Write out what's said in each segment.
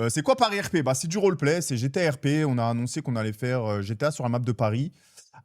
C'est quoi Paris RP? Bah, c'est du roleplay, c'est GTA RP. On a annoncé qu'on allait faire GTA sur la map de Paris.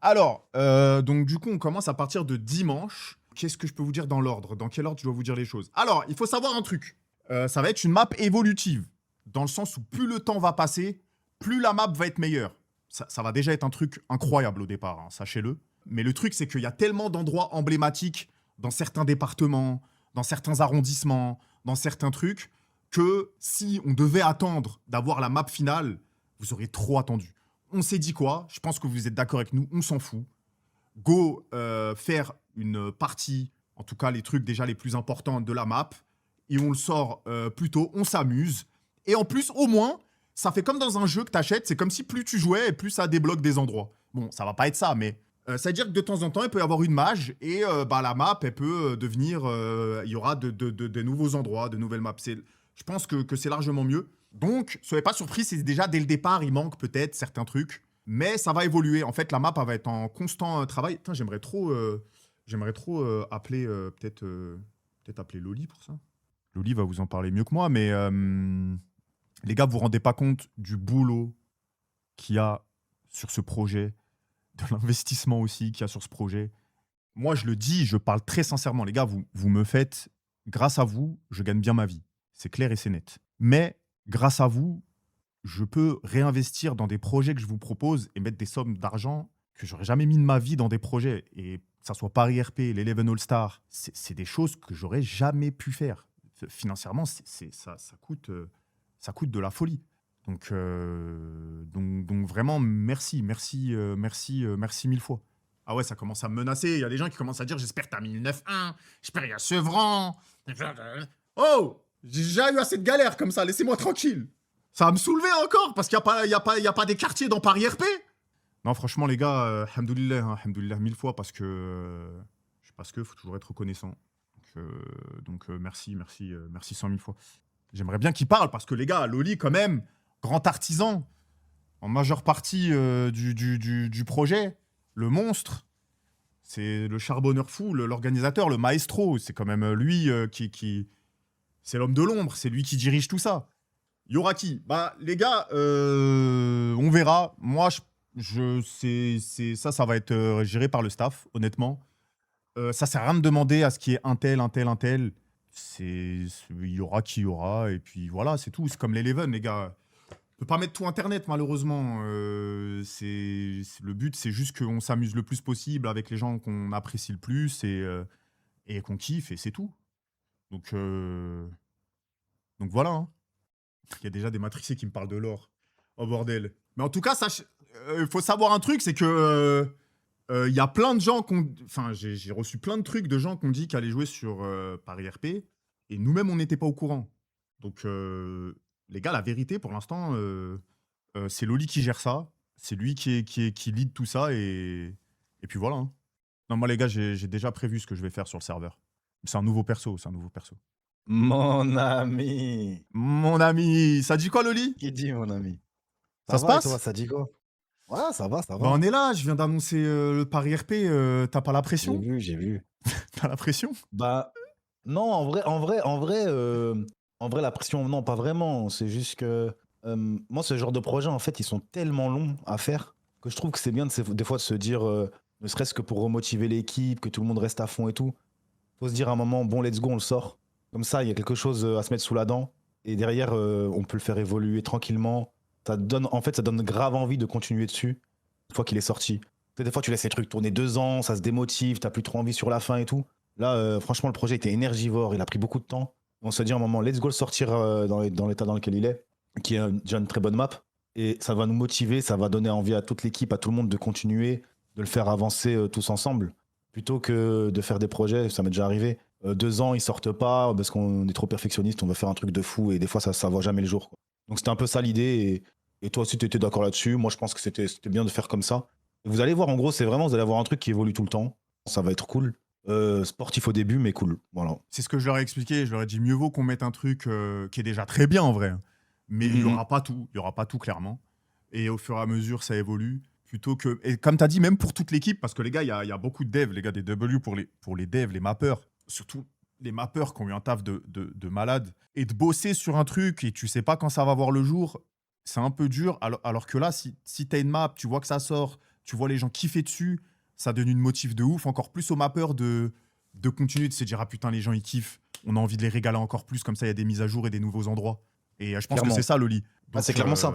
Alors, donc du coup, on commence à partir de dimanche. Qu'est-ce que je peux vous dire dans l'ordre? Dans quel ordre je dois vous dire les choses? Alors, il faut savoir un truc. Ça va être une map évolutive, dans le sens où plus le temps va passer, plus la map va être meilleure. Ça va déjà être un truc incroyable au départ, hein, sachez-le. Mais le truc, c'est qu'il y a tellement d'endroits emblématiques dans certains départements, dans certains arrondissements, dans certains trucs, que si on devait attendre d'avoir la map finale, vous auriez trop attendu. On s'est dit quoi? Je pense que vous êtes d'accord avec nous, on s'en fout. Go faire une partie, en tout cas les trucs déjà les plus importants de la map, et on le sort plus tôt, on s'amuse. Et en plus, au moins, ça fait comme dans un jeu que t'achètes, c'est comme si plus tu jouais et plus ça débloque des endroits. Bon, ça va pas être ça, mais ça veut dire que de temps en temps, il peut y avoir une mage et bah, la map, elle peut devenir. Il y aura de nouveaux endroits, de nouvelles maps. Je pense que c'est largement mieux. Donc, soyez pas surpris si déjà dès le départ, il manque peut-être certains trucs. Mais ça va évoluer. En fait, la map, elle va être en constant travail. Putain, j'aimerais trop appeler, peut-être appeler Loli pour ça. Loli va vous en parler mieux que moi, mais les gars, vous vous rendez pas compte du boulot qu'il y a sur ce projet, de l'investissement aussi qu'il y a sur ce projet. Moi, je le dis, je parle très sincèrement. Les gars, vous me faites, grâce à vous, je gagne bien ma vie. C'est clair et c'est net. Mais grâce à vous, je peux réinvestir dans des projets que je vous propose et mettre des sommes d'argent que j'aurais jamais mis de ma vie dans des projets. Et que ça soit Paris RP, l'Eleven All-Star, c'est des choses que j'aurais jamais pu faire. Financièrement, ça coûte de la folie. Donc vraiment, merci mille fois. Ah ouais, ça commence à me menacer. Il y a des gens qui commencent à dire j'espère que t'as mis le 9-1, j'espère qu'il y a Sevran. Oh, j'ai déjà eu assez de galères comme ça, laissez-moi tranquille. Ça va me soulever encore parce qu'il n'y a, pas, y a pas des quartiers dans Paris RP. Non, franchement, les gars, hamdoulilah, hein, hamdoulilah mille fois parce que faut toujours être reconnaissant. Merci 100 000 fois. J'aimerais bien qu'il parle parce que les gars, Loli, quand même, grand artisan, en majeure partie du projet, le monstre, c'est le charbonneur fou, l'organisateur, le maestro, c'est quand même lui c'est l'homme de l'ombre, c'est lui qui dirige tout ça. Il y aura qui? Bah, les gars, on verra. Moi, ça va être géré par le staff, honnêtement. Ça sert à rien de demander à ce qui est un tel, un tel, un tel. Il y aura qui y aura, et puis voilà, c'est tout. C'est comme l'Eleven, les gars. On peut pas mettre tout Internet, malheureusement. Le but, c'est juste qu'on s'amuse le plus possible avec les gens qu'on apprécie le plus et qu'on kiffe, et c'est tout. Donc, euh, donc voilà, hein. Il y a déjà des matriciers qui me parlent de l'or. Oh bordel. Mais en tout cas, il faut savoir un truc, c'est que il y a plein de gens Enfin, j'ai reçu plein de trucs de gens qui ont dit qu'ils allaient jouer sur Paris RP, et nous-mêmes, on n'était pas au courant. Donc, les gars, la vérité, pour l'instant, c'est Loli qui gère ça. C'est lui qui lead tout ça, et puis voilà, hein. Non, moi, les gars, j'ai déjà prévu ce que je vais faire sur le serveur. C'est un nouveau perso, c'est un nouveau perso. Mon ami! Mon ami, ça dit quoi, Loli? Qui dit mon ami? Ça Ça se va et toi, passe? ça dit quoi? Ouais, ça va, Bah, on hein. est là, je viens d'annoncer le Paris RP. T'as pas la J'ai pression? vu, j'ai vu. T'as la pression? Bah, non, en vrai, la pression, non, pas vraiment. C'est juste que, moi, ce genre de projet, en fait, ils sont tellement longs à faire que je trouve que c'est bien des fois de se dire, ne serait-ce que pour remotiver l'équipe, que tout le monde reste à fond et tout. Faut se dire à un moment: «Bon, let's go, on le sort». Comme ça, il y a quelque chose, à se mettre sous la dent et derrière, on peut le faire évoluer tranquillement. Ça donne grave envie de continuer dessus, une fois qu'il est sorti. Tu sais, des fois, tu laisses les trucs tourner 2 ans, ça se démotive, tu plus trop envie sur la fin et tout. Là, franchement, le projet était énergivore, il a pris beaucoup de temps. On se dit à un moment: «Let's go le sortir, dans l'état dans lequel il est», qui est, déjà une très bonne map et ça va nous motiver, ça va donner envie à toute l'équipe, à tout le monde de continuer, de le faire avancer, tous ensemble. Plutôt que de faire des projets, ça m'est déjà arrivé, 2 ans, ils sortent pas parce qu'on est trop perfectionniste, on veut faire un truc de fou et des fois ça voit jamais le jour, quoi. Donc c'était un peu ça l'idée et toi aussi tu étais d'accord là-dessus. Moi je pense que c'était bien de faire comme ça. Et vous allez voir en gros, c'est vraiment vous allez avoir un truc qui évolue tout le temps. Ça va être cool. Sportif au début mais cool, voilà. C'est ce que je leur ai expliqué. Je leur ai dit mieux vaut qu'on mette un truc qui est déjà très bien en vrai, hein. Mais Mmh il y mh, aura pas tout. Il y aura pas tout, clairement. Et au fur et à mesure, ça évolue. Plutôt que. Et comme tu as dit, même pour toute l'équipe, parce que les gars, il y a beaucoup de devs, les gars des W pour les devs, les mappeurs. Surtout les mappeurs qui ont eu un taf de malade et de bosser sur un truc et tu sais pas quand ça va voir le jour, c'est un peu dur. Alors que là, si tu as une map, tu vois que ça sort, tu vois les gens kiffer dessus, ça donne une motive de ouf, encore plus aux mappeurs de continuer de se dire ah putain, les gens ils kiffent, on a envie de les régaler encore plus, comme ça il y a des mises à jour et des nouveaux endroits. Et je pense que c'est Clairement. ça, Loli. Ah, Donc, c'est clairement ça.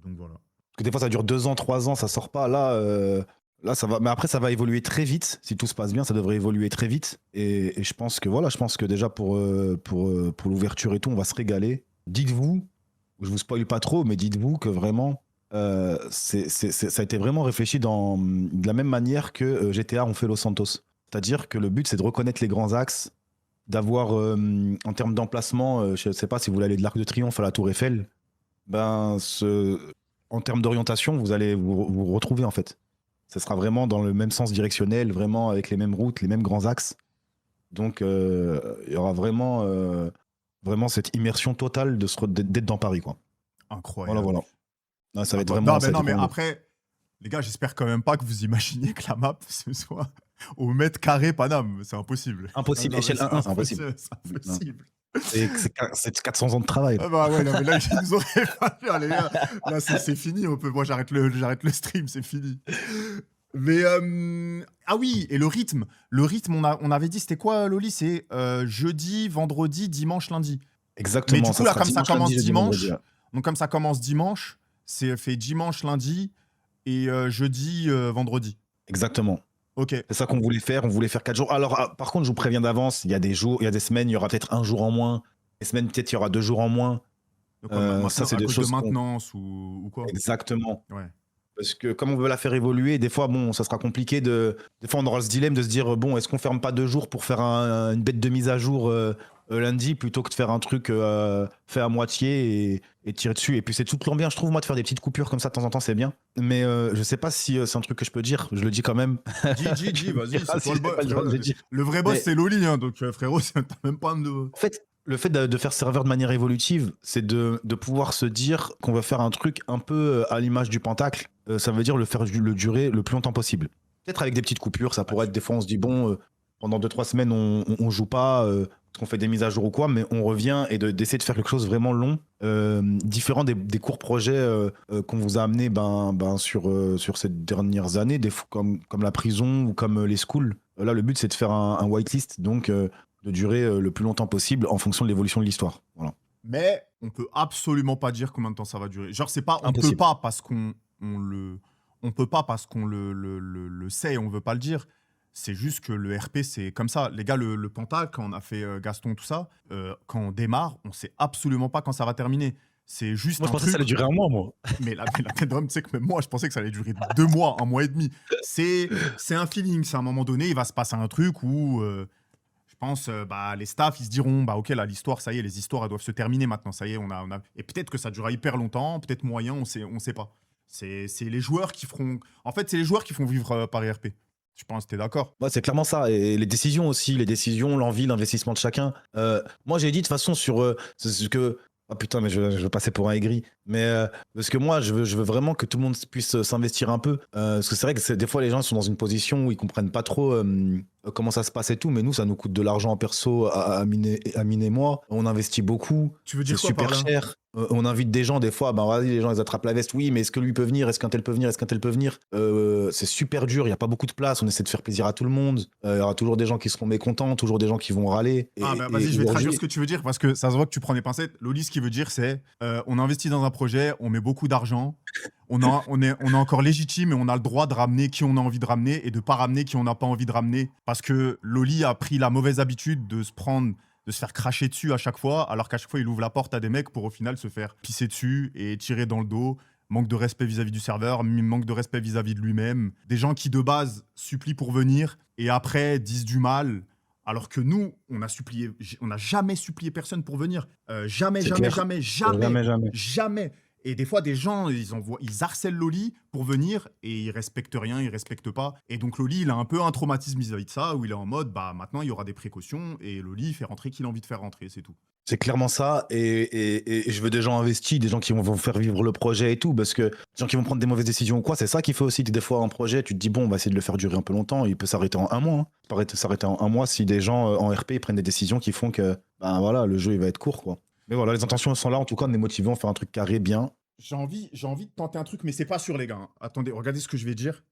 voilà. Parce que des fois, ça dure 2 ans, 3 ans, ça sort pas. Là, ça va. Mais après, ça va évoluer très vite. Si tout se passe bien, ça devrait évoluer très vite. Et je pense que voilà, je pense que déjà pour l'ouverture et tout, on va se régaler. Dites-vous, je vous spoil pas trop, mais dites-vous que vraiment, ça a été vraiment réfléchi de la même manière que GTA ont fait Los Santos. C'est-à-dire que le but, c'est de reconnaître les grands axes, d'avoir, en termes d'emplacement, je ne sais pas si vous voulez aller de l'Arc de Triomphe à la Tour Eiffel, ben, en termes d'orientation, vous allez vous retrouver en fait. Ce sera vraiment dans le même sens directionnel, vraiment avec les mêmes routes, les mêmes grands axes. Donc, il y aura vraiment cette immersion totale d'être dans Paris, quoi. Voilà, Incroyable. voilà. Non, ça va Ah être bah, vraiment. Ça va non, être mais vraiment beau. après, les gars, j'espère quand même pas que vous imaginez que la map, ce soit au mètre carré Paname. C'est impossible. Non, Impossible, non, mais échelle c'est 1-1, c'est impossible. impossible. C'est Non. impossible. C'est 400 ans de travail. Ah bah ouais, non, mais là, ils nous auraient fallu. Allez, là, c'est fini. Moi, j'arrête le stream, c'est fini. Mais ah oui, et le rythme. Le rythme, on avait dit, c'était quoi, Loli? C'est jeudi, vendredi, dimanche, lundi. Mais du Exactement, coup, ça là, sera comme ça dimanche, lundi, commence jeudi, vendredi. dimanche, Ouais. donc comme ça commence dimanche, c'est fait dimanche, lundi et jeudi, vendredi. Exactement. Ok. C'est ça qu'on voulait faire. On voulait faire 4 jours. Alors, par contre, je vous préviens d'avance, il y a des jours, il y a des semaines, il y aura peut-être un jour en moins. Des semaines, peut-être, il y aura 2 jours en moins. Donc, Ça, maintenant, c'est à des cause de choses qu'on. maintenance ou quoi? Exactement. Ouais. Parce que comme on veut la faire évoluer, des fois, bon, ça sera compliqué Des fois, on aura ce dilemme de se dire, bon, est-ce qu'on ferme pas 2 jours pour faire une bête de mise à jour lundi plutôt que de faire un truc fait à moitié et tirer dessus. Et puis, c'est tout l'ambiance, je trouve, moi, de faire des petites coupures comme ça de temps en temps, c'est bien. Mais je sais pas si c'est un truc que je peux dire. Je le dis quand même. Dis, Tu me vas-y, diras c'est si toi le j'ai boss. pas le droit de le dire. Le vrai boss, Mais c'est Loli, hein, donc frérot, t'as même pas de. en fait, le fait de faire serveur de manière évolutive, c'est de pouvoir se dire qu'on va faire un truc un peu à l'image du Pentacle. Ça veut dire le faire le durer le plus longtemps possible. Peut-être avec des petites coupures, ça pourrait être des fois on se dit bon, pendant 2-3 semaines on joue pas, parce qu'on fait des mises à jour ou quoi, mais on revient et d'essayer de faire quelque chose vraiment long, différent des courts projets qu'on vous a amenés sur ces dernières années, comme la prison ou comme les schools. Là, le but c'est de faire un whitelist, donc de durer le plus longtemps possible en fonction de l'évolution de l'histoire. Voilà. Mais on peut absolument pas dire combien de temps ça va durer. Genre, c'est pas, Impossible. on peut pas parce qu'on le sait et on veut pas le dire. C'est juste que le RP, c'est comme ça. Les gars, le Penta, quand on a fait Gaston, tout ça, quand on démarre, on sait absolument pas quand ça va terminer. C'est juste Moi, je un pensais que ça truc. allait durer un mois, moi. Mais la tête d'homme, tu sais que même moi, je pensais que ça allait durer 2 mois, 1 mois et demi. C'est un feeling. C'est à un moment donné, il va se passer un truc où je pense, les staffs, ils se diront, bah ok, là, l'histoire, ça y est, les histoires, elles doivent se terminer maintenant. Ça y est, Et peut-être que ça durera hyper longtemps, peut-être moyen, on sait pas. C'est les joueurs qui feront. En fait, c'est les joueurs qui font vivre Paris RP. Je pense, t'es d'accord? Ouais, c'est clairement ça. Et les décisions aussi, les décisions, l'envie, l'investissement de chacun. Moi, j'ai dit de toute façon sur ce que. Ah putain, mais je veux passer pour un aigri. Mais parce que moi, je veux vraiment que tout le monde puisse s'investir un peu. Parce que c'est vrai que des fois, les gens sont dans une position où ils comprennent pas trop comment ça se passe et tout. Mais nous, ça nous coûte de l'argent en perso à Amine et moi. On investit beaucoup. Tu veux C'est dire quoi par super là? cher. On invite des gens des fois, ben vas-y, les gens ils attrapent la veste. Oui, mais est-ce que lui peut venir? Est-ce qu'un tel peut venir? Est-ce qu'un tel peut venir? C'est super dur, il n'y a pas beaucoup de place. On essaie de faire plaisir à tout le monde. Il y aura toujours des gens qui seront mécontents, toujours des gens qui vont râler. Ah bah vas-y, je vais traduire ce que tu veux dire parce que ça se voit que tu prends des pincettes. Loli, ce qu'il veut dire, c'est on investit dans un projet, on met beaucoup d'argent, on est encore légitime et on a le droit de ramener qui on a envie de ramener et de pas ramener qui on n'a pas envie de ramener parce que Loli a pris la mauvaise habitude de se faire cracher dessus à chaque fois, alors qu'à chaque fois il ouvre la porte à des mecs pour au final se faire pisser dessus et tirer dans le dos. Manque de respect vis-à-vis du serveur, manque de respect vis-à-vis de lui-même. Des gens qui de base supplient pour venir et après disent du mal. Alors que nous, on n'a jamais supplié personne pour venir. Jamais, C'est jamais, clair. jamais, jamais, Jamais, jamais. jamais. Et des fois, des gens, ils harcèlent Loli pour venir et ils respectent rien, ils respectent pas. Et donc Loli, il a un peu un traumatisme vis-à-vis de ça, où il est en mode, bah maintenant il y aura des précautions et Loli il fait rentrer qui il a envie de faire rentrer, c'est tout. C'est clairement ça, et je veux des gens investis, des gens qui vont faire vivre le projet et tout, parce que des gens qui vont prendre des mauvaises décisions ou quoi, c'est ça qui fait aussi que des fois un projet, tu te dis bon, on va essayer de le faire durer un peu longtemps, il peut s'arrêter en un mois. Hein. Il peut s'arrêter en un mois si des gens en RP ils prennent des décisions qui font que ben voilà, le jeu il va être court quoi. Mais voilà, les Ouais. intentions sont là, en tout cas, on est motivés, on fait un truc carré bien. J'ai envie de tenter un truc, mais c'est pas sûr, les gars. Hein. Attendez, regardez ce que je vais dire.